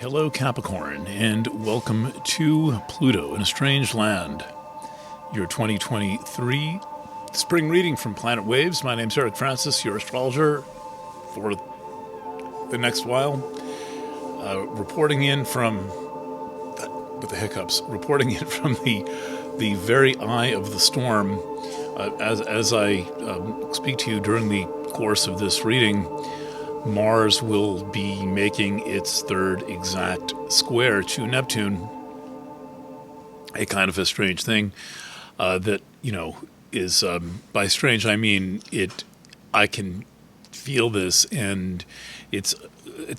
Hello, Capricorn, and welcome to Pluto in a Strange Land, your 2023 spring reading from Planet Waves. My name's Eric Francis, your astrologer for the next while. Reporting in from, with the hiccups, reporting in from the very eye of the storm. As I speak to you during the course of this reading, Mars will be making its third exact square to Neptune, a kind of a strange thing that, is, by strange I mean I can feel this, and it's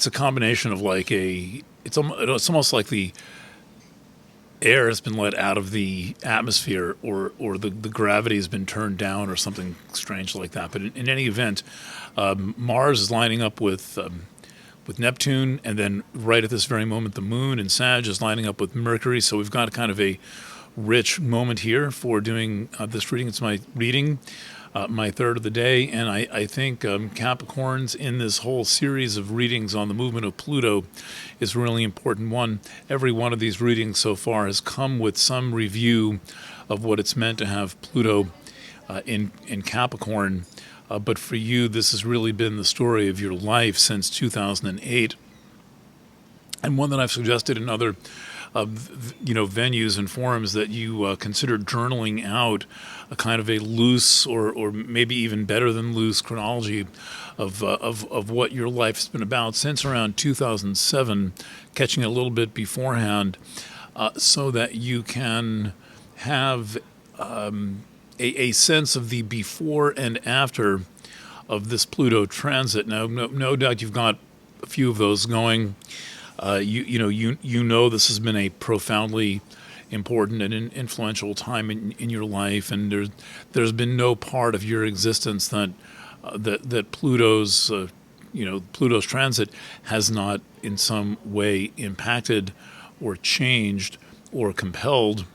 a combination of it's almost like the air has been let out of the atmosphere, or the gravity has been turned down, or something strange like that. But in any event, Mars is lining up with Neptune, and then right at this very moment, the Moon in Sag is lining up with Mercury. So we've got kind of a rich moment here for doing this reading. It's my reading, my third of the day, and I think Capricorns in this whole series of readings on the movement of Pluto is a really important one. Every one of these readings so far has come with some review of what it's meant to have Pluto in Capricorn. But for you, this has really been the story of your life since 2008, and one that I've suggested in other venues and forums, that you consider journaling out a kind of a loose, or maybe even better than loose, chronology of what your life's been about since around 2007, catching a little bit beforehand, so that you can have a sense of the before and after of this Pluto transit. Now, no doubt you've got a few of those going. You know this has been a profoundly important and influential time in your life, and there's been no part of your existence that Pluto's Pluto's transit has not in some way impacted or changed or compelled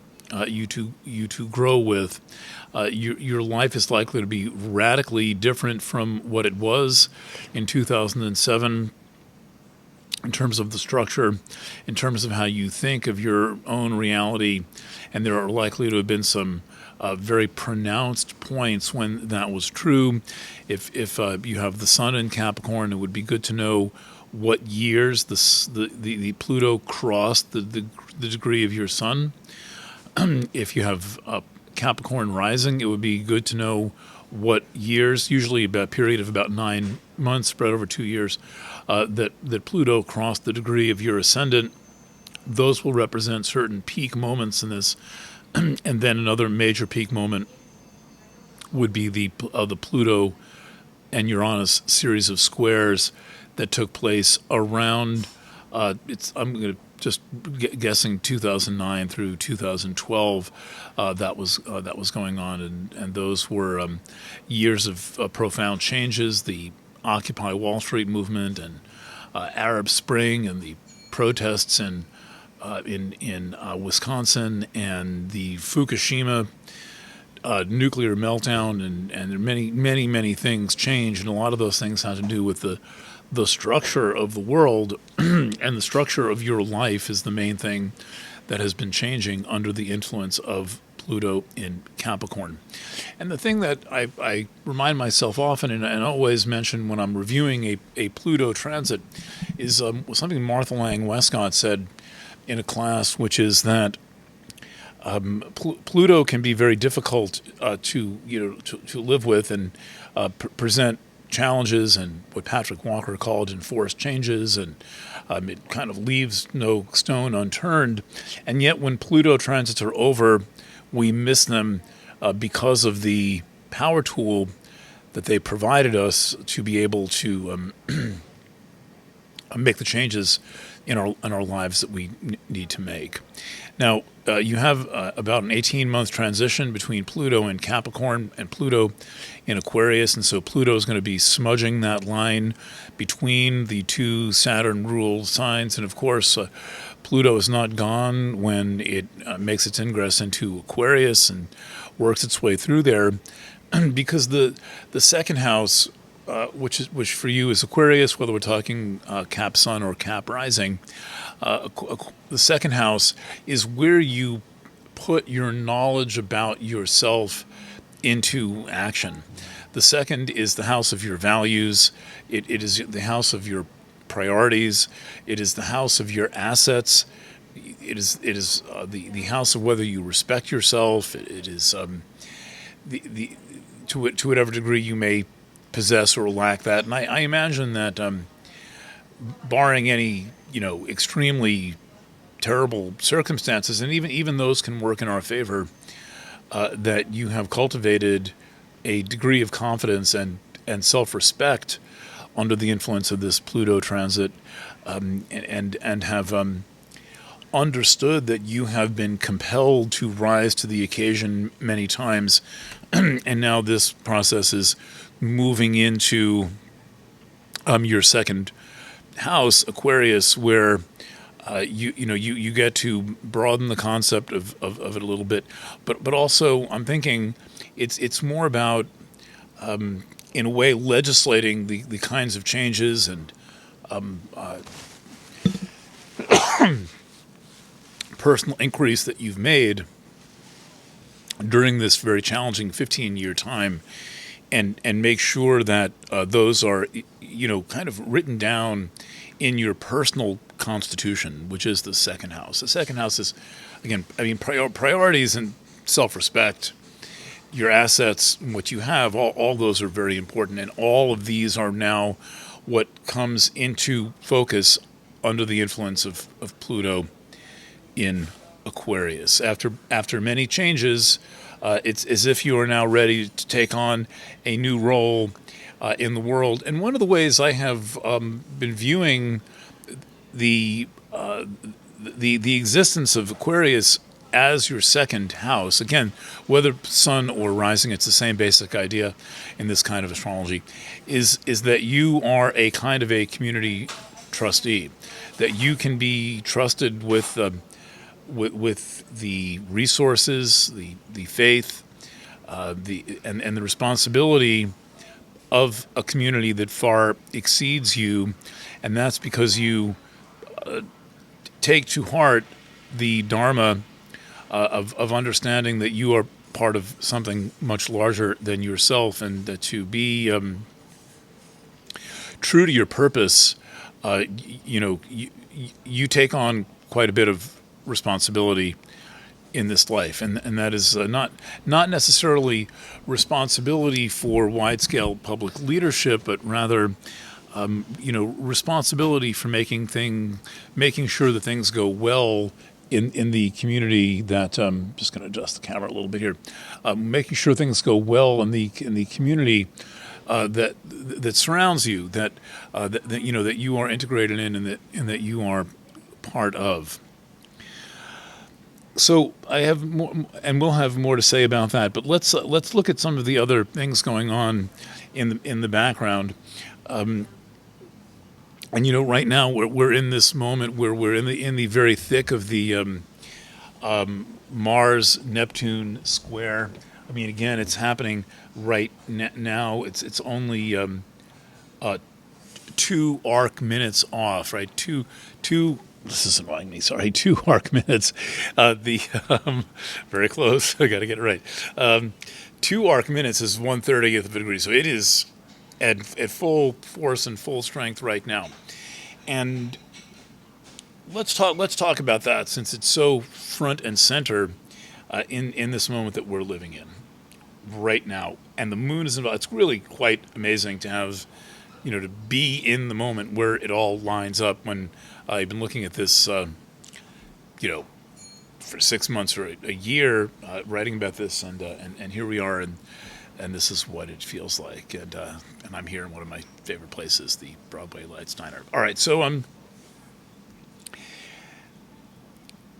you to grow with. Your life is likely to be radically different from what it was in 2007. In terms of the structure, in terms of how you think of your own reality, and there are likely to have been some very pronounced points when that was true. If you have the Sun in Capricorn, it would be good to know what years the Pluto crossed the degree of your Sun. If you have Capricorn rising, it would be good to know what years, usually about a period of about 9 months spread over 2 years, that Pluto crossed the degree of your ascendant. Those will represent certain peak moments in this. And then another major peak moment would be the Pluto and Uranus series of squares that took place around, I'm going to just guessing 2009 through 2012, that was going on, and those were years of profound changes. The Occupy Wall Street movement, and Arab Spring, and the protests in Wisconsin, and the Fukushima nuclear meltdown, and many things changed, and a lot of those things had to do with the structure of the world, and the structure of your life is the main thing that has been changing under the influence of Pluto in Capricorn. And the thing that I remind myself often, and always mention when I'm reviewing a Pluto transit, is something Martha Lang Westcott said in a class, which is that Pluto can be very difficult to live with, and present challenges, and what Patrick Walker called enforced changes, and it kind of leaves no stone unturned. And yet when Pluto transits are over, we miss them because of the power tool that they provided us to be able to make the changes in our lives that we need to make. Now, you have about an 18-month transition between Pluto in Capricorn and Pluto in Aquarius, and so Pluto is going to be smudging that line between the two Saturn-ruled signs. And of course, Pluto is not gone when it makes its ingress into Aquarius and works its way through there, because the second house, which for you is Aquarius, whether we're talking Cap Sun or Cap Rising, The second house is where you put your knowledge about yourself into action. The second is the house of your values. It is the house of your priorities. It is the house of your assets. It is the house of whether you respect yourself. It is the to whatever degree you may possess or lack that. And I imagine that, barring any extremely terrible circumstances, and even those can work in our favor, that you have cultivated a degree of confidence and self-respect under the influence of this Pluto transit, and have understood that you have been compelled to rise to the occasion many times, and now this process is moving into your second house, Aquarius, where you get to broaden the concept of it a little bit, but also I'm thinking it's more about, in a way, legislating the kinds of changes and personal increase that you've made during this very challenging 15-year time, and make sure that those are kind of written down in your personal constitution, which is the second house. The second house is, again, priorities and self-respect, your assets, what you have, all those are very important, and all of these are now what comes into focus under the influence of Pluto in Aquarius. After many changes, it's as if you are now ready to take on a new role in the world. And one of the ways I have been viewing the existence of Aquarius as your second house, again, whether sun or rising, it's the same basic idea in this kind of astrology, is that you are a kind of a community trustee, that you can be trusted with the resources, the faith, and the responsibility of a community that far exceeds you, and that's because you take to heart the Dharma of understanding that you are part of something much larger than yourself, and that to be true to your purpose, you take on quite a bit of responsibility in this life, and that is not necessarily responsibility for wide-scale public leadership, but rather responsibility for making sure that things go well in the community. That just going to adjust the camera a little bit here, making sure things go well in the community that surrounds you, that you are integrated in, and that you are part of. So I have more, and we'll have more to say about that. But let's look at some of the other things going on in the background. And right now we're in this moment where we're in the very thick of the Mars-Neptune square. I mean, again, it's happening right now. It's only 2 arc minutes off, right? Two. This is annoying me. Sorry, 2 arc minutes. Very close. I got to get it right. 2 arc minutes is 1/30th of a degree, so it is at full force and full strength right now. And let's talk about that, since it's so front and center in this moment that we're living in right now. And the moon is involved. It's really quite amazing to have, to be in the moment where it all lines up. When I've been looking at this, for 6 months or a year, writing about this, and here we are, and this is what it feels like, and I'm here in one of my favorite places, the Broadway Lights Diner. All right, so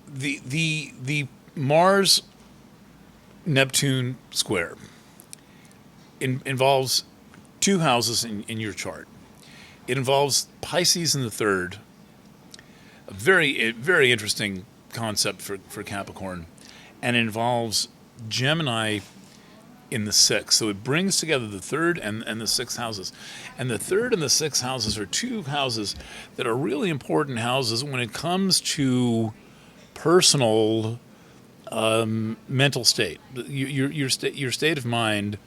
the Mars Neptune square involves 2 houses in your chart. It involves Pisces in the 3rd, a very interesting concept for Capricorn, and it involves Gemini in the sixth. So it brings together the third and the sixth houses. And the third and the sixth houses are two houses that are really important houses when it comes to personal mental state, your state of mind,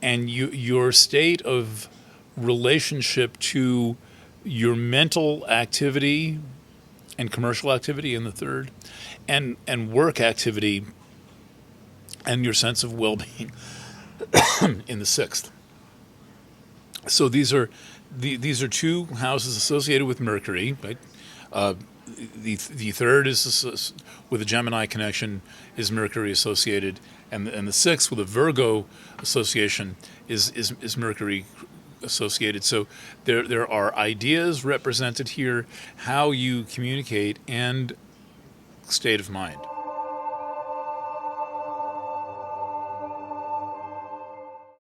and your state of relationship to your mental activity and commercial activity in the third, and work activity and your sense of well-being in the sixth. So these are two houses associated with Mercury, right? The third is with a Gemini connection is Mercury associated, and the sixth with a Virgo association is Mercury associated. So there are ideas represented here, how you communicate, and state of mind.